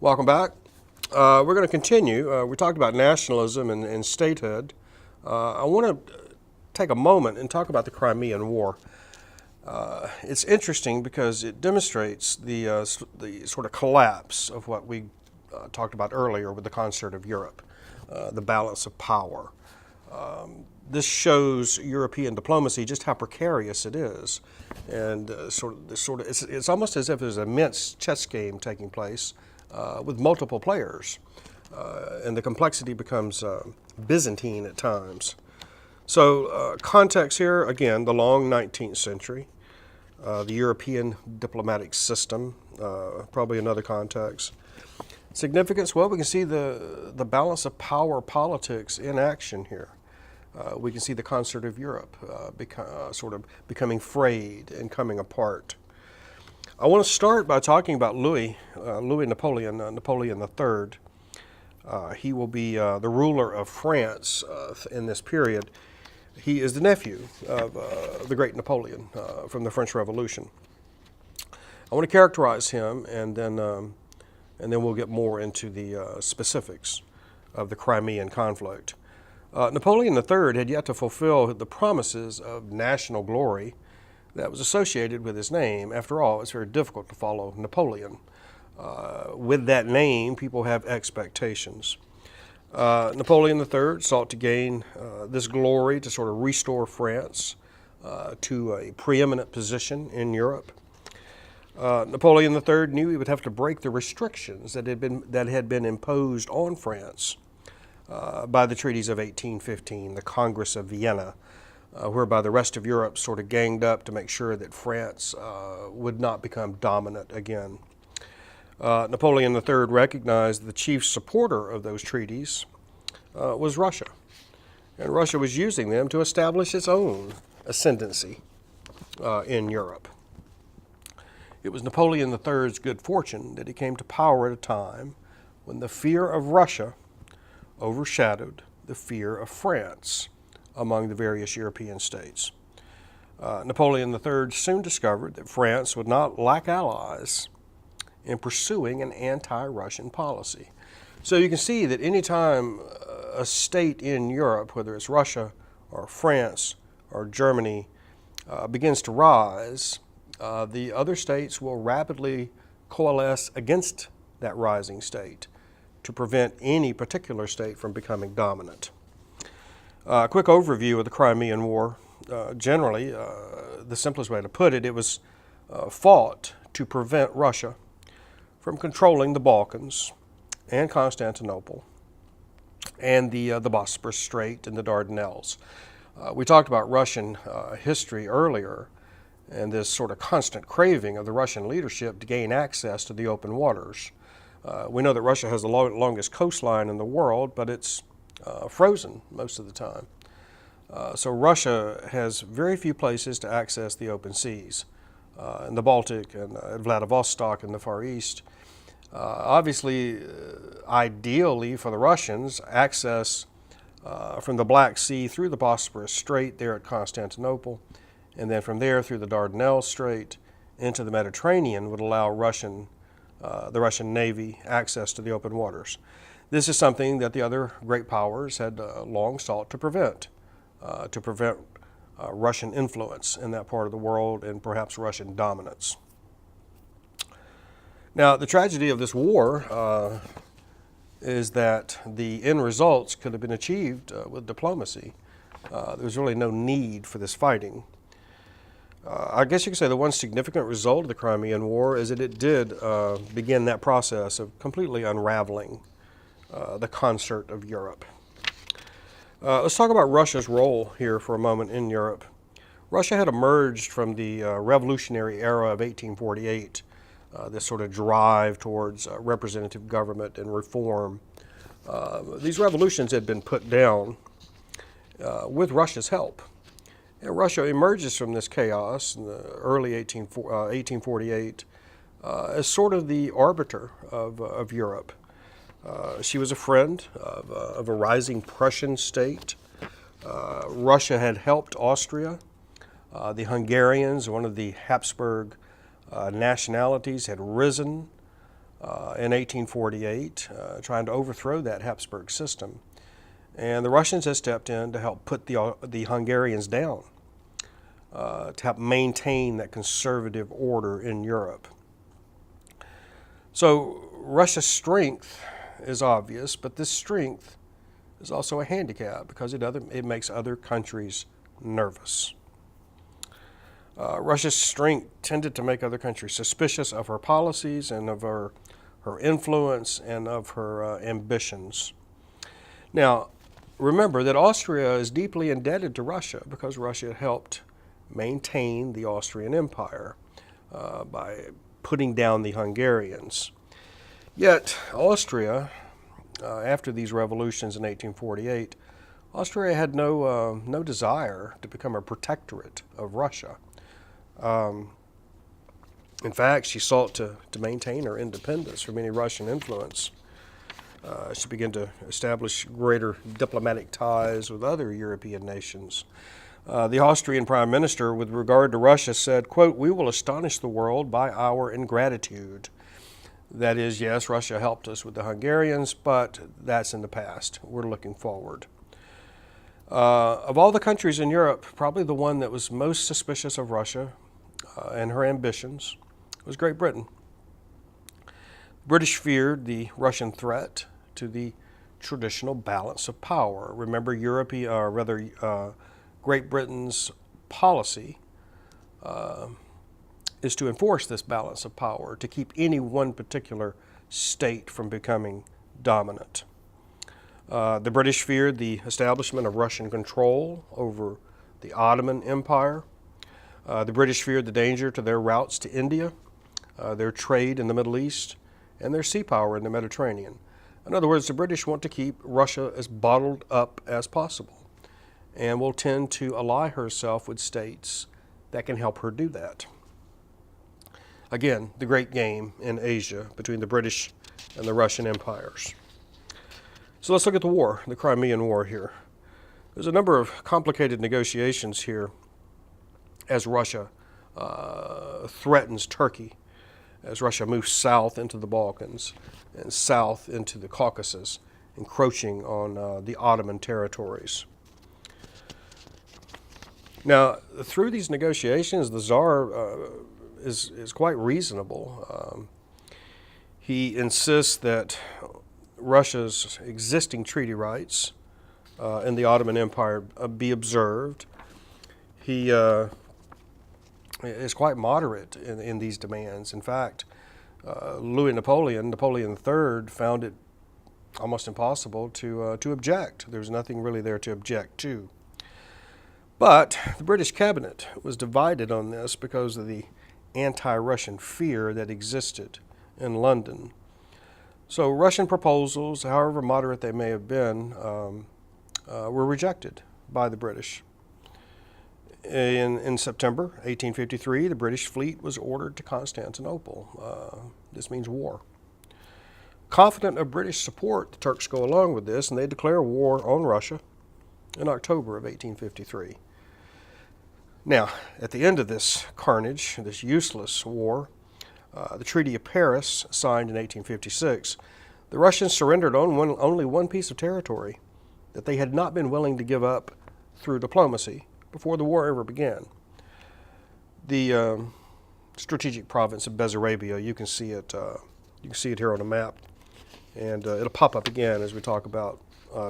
Welcome back. We're going to continue. We talked about nationalism and statehood. I want to take a moment and talk about the Crimean War. It's interesting because it demonstrates the sort of collapse of what we talked about earlier with the concert of Europe, the balance of power. This shows European diplomacy just how precarious it is, and it's almost as if there's an immense chess game taking place with multiple players, and the complexity becomes Byzantine at times. So context here, again, the long 19th century, the European diplomatic system, probably another context. Significance, well, we can see the balance of power politics in action here. We can see the concert of Europe sort of becoming frayed and coming apart. I want to start by talking about Louis Napoleon, Napoleon the Third. He will be the ruler of France in this period. He is the nephew of the great Napoleon from the French Revolution. I want to characterize him, and then we'll get more into the specifics of the Crimean conflict. Napoleon III had yet to fulfill the promises of national glory that was associated with his name. After all, it's very difficult to follow Napoleon. With that name, people have expectations. Napoleon III sought to gain this glory to sort of restore France to a preeminent position in Europe. Napoleon III knew he would have to break the restrictions that had been imposed on France by the treaties of 1815, the Congress of Vienna, whereby the rest of Europe sort of ganged up to make sure that France would not become dominant again. Napoleon III recognized the chief supporter of those treaties was Russia, and Russia was using them to establish its own ascendancy in Europe. It was Napoleon III's good fortune that he came to power at a time when the fear of Russia overshadowed the fear of France among the various European states. Napoleon III soon discovered that France would not lack allies in pursuing an anti-Russian policy. So you can see that anytime a state in Europe, whether it's Russia or France or Germany, begins to rise, the other states will rapidly coalesce against that rising state to prevent any particular state from becoming dominant. A quick overview of the Crimean War. Generally, the simplest way to put it, it was fought to prevent Russia from controlling the Balkans and Constantinople and the Bosporus Strait and the Dardanelles. We talked about Russian history earlier, and this sort of constant craving of the Russian leadership to gain access to the open waters. We know that Russia has the longest coastline in the world, but it's frozen most of the time. So Russia has very few places to access the open seas, in the Baltic and at Vladivostok in the Far East. Obviously, ideally for the Russians, access from the Black Sea through the Bosporus Strait there at Constantinople, and then from there through the Dardanelles Strait into the Mediterranean would allow the Russian Navy access to the open waters. This is something that the other great powers had long sought to prevent Russian influence in that part of the world and perhaps Russian dominance. Now, the tragedy of this war is that the end results could have been achieved with diplomacy. There was really no need for this fighting. I guess you could say the one significant result of the Crimean War is that it did begin that process of completely unraveling the concert of Europe. Let's talk about Russia's role here for a moment in Europe. Russia had emerged from the revolutionary era of 1848, this sort of drive towards representative government and reform. These revolutions had been put down with Russia's help. And Russia emerges from this chaos in the early 1848 as sort of the arbiter of Europe. She was a friend of a rising Prussian state. Russia had helped Austria. The Hungarians, one of the Habsburg nationalities, had risen in 1848, trying to overthrow that Habsburg system. And the Russians had stepped in to help put the Hungarians down, to help maintain that conservative order in Europe. So Russia's strength is obvious, but this strength is also a handicap because it makes other countries nervous. Russia's strength tended to make other countries suspicious of her policies and of her influence and of her ambitions. Now, remember that Austria is deeply indebted to Russia because Russia helped maintain the Austrian Empire by putting down the Hungarians. Yet, Austria, after these revolutions in 1848, Austria had no desire to become a protectorate of Russia. In fact, she sought to maintain her independence from any Russian influence. She began to establish greater diplomatic ties with other European nations. The Austrian prime minister, with regard to Russia, said, quote, "We will astonish the world by our ingratitude." That is, yes, Russia helped us with the Hungarians, but that's in the past. We're looking forward. Of all the countries in Europe, probably the one that was most suspicious of Russia and her ambitions was Great Britain. British feared the Russian threat to the traditional balance of power. Remember, Great Britain's policy is to enforce this balance of power, to keep any one particular state from becoming dominant. The British feared the establishment of Russian control over the Ottoman Empire. The British feared the danger to their routes to India, their trade in the Middle East, and their sea power in the Mediterranean. In other words, the British want to keep Russia as bottled up as possible and will tend to ally herself with states that can help her do that. Again, the great game in Asia between the British and the Russian empires. So let's look at the war, the Crimean War here. There's a number of complicated negotiations here as Russia threatens Turkey, as Russia moves south into the Balkans and south into the Caucasus, encroaching on the Ottoman territories. Now, through these negotiations, the Tsar is quite reasonable. He insists that Russia's existing treaty rights in the Ottoman Empire be observed. He is quite moderate in these demands. In fact, Napoleon the Third, found it almost impossible to object. There was nothing really there to object to. But the British cabinet was divided on this because of the anti-Russian fear that existed in London. So Russian proposals, however moderate they may have been, were rejected by the British. In September 1853, the British fleet was ordered to Constantinople. This means war. Confident of British support, the Turks go along with this, and they declare war on Russia in October of 1853. Now, at the end of this carnage, this useless war, the Treaty of Paris, signed in 1856, the Russians surrendered on only one piece of territory that they had not been willing to give up through diplomacy before the war ever began. The strategic province of Bessarabia, you can see it here on a map, and it'll pop up again as we talk about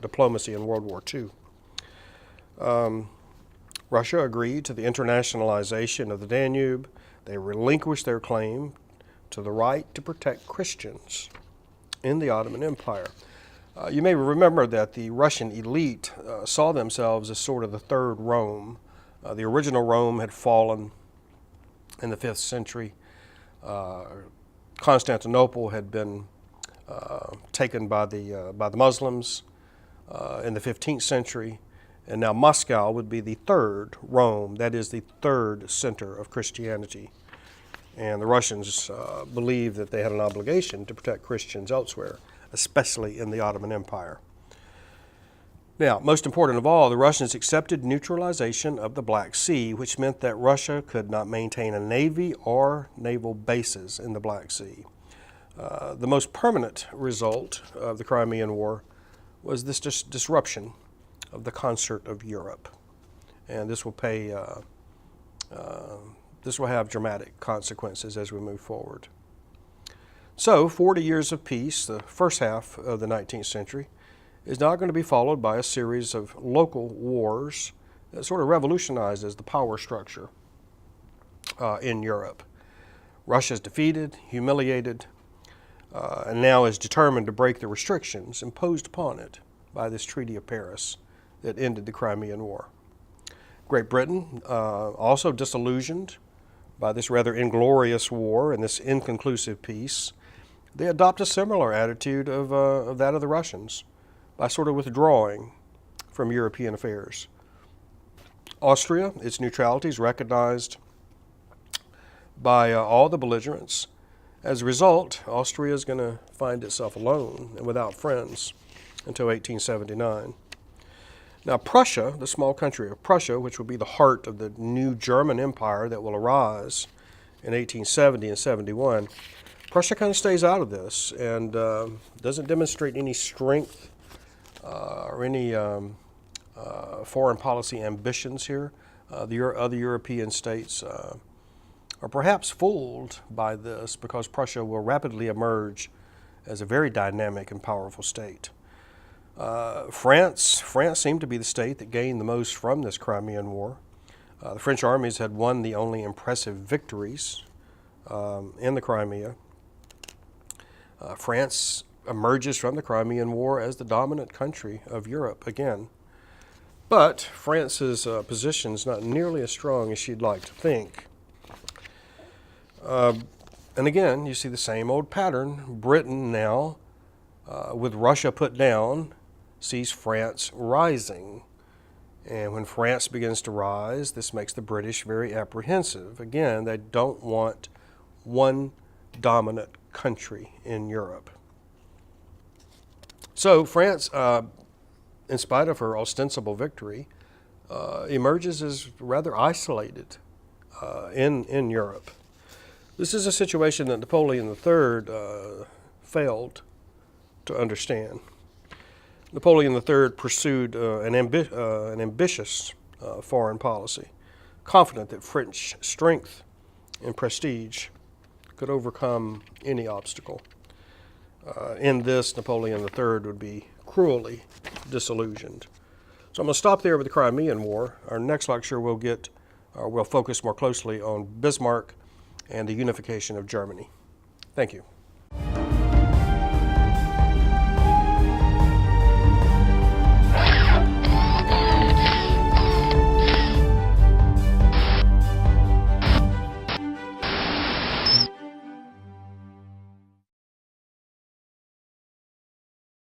diplomacy in World War II. Russia agreed to the internationalization of the Danube. They relinquished their claim to the right to protect Christians in the Ottoman Empire. You may remember that the Russian elite saw themselves as sort of the third Rome. The original Rome had fallen in the 5th century. Constantinople had been taken by the Muslims in the 15th century. And now Moscow would be the third Rome, that is the third center of Christianity. And the Russians believed that they had an obligation to protect Christians elsewhere, especially in the Ottoman Empire. Now, most important of all, the Russians accepted neutralization of the Black Sea, which meant that Russia could not maintain a navy or naval bases in the Black Sea. The most permanent result of the Crimean War was this disruption of the concert of Europe, and this will have dramatic consequences as we move forward. So, 40 years of peace, the first half of the 19th century, is now going to be followed by a series of local wars that sort of revolutionizes the power structure in Europe. Russia is defeated, humiliated, and now is determined to break the restrictions imposed upon it by this Treaty of Paris that ended the Crimean War. Great Britain, also disillusioned by this rather inglorious war and this inconclusive peace, they adopt a similar attitude of that of the Russians by sort of withdrawing from European affairs. Austria, its neutrality is recognized by all the belligerents. As a result, Austria is going to find itself alone and without friends until 1879. Now, Prussia, the small country of Prussia, which will be the heart of the new German Empire that will arise in 1870 and 71, Prussia kind of stays out of this and doesn't demonstrate any strength or any foreign policy ambitions here. The other European states are perhaps fooled by this because Prussia will rapidly emerge as a very dynamic and powerful state. France seemed to be the state that gained the most from this Crimean War. The French armies had won the only impressive victories in the Crimea. France emerges from the Crimean War as the dominant country of Europe again. But France's position is not nearly as strong as she'd like to think. And again, you see the same old pattern. Britain now, with Russia put down, sees France rising. And when France begins to rise, this makes the British very apprehensive. Again, they don't want one dominant country in Europe. So France, in spite of her ostensible victory, emerges as rather isolated in Europe. This is a situation that Napoleon the Third failed to understand. Napoleon the Third pursued an ambitious foreign policy, confident that French strength and prestige could overcome any obstacle. In this, Napoleon III would be cruelly disillusioned. So I'm going to stop there with the Crimean War. Our next lecture we'll focus more closely on Bismarck and the unification of Germany. Thank you.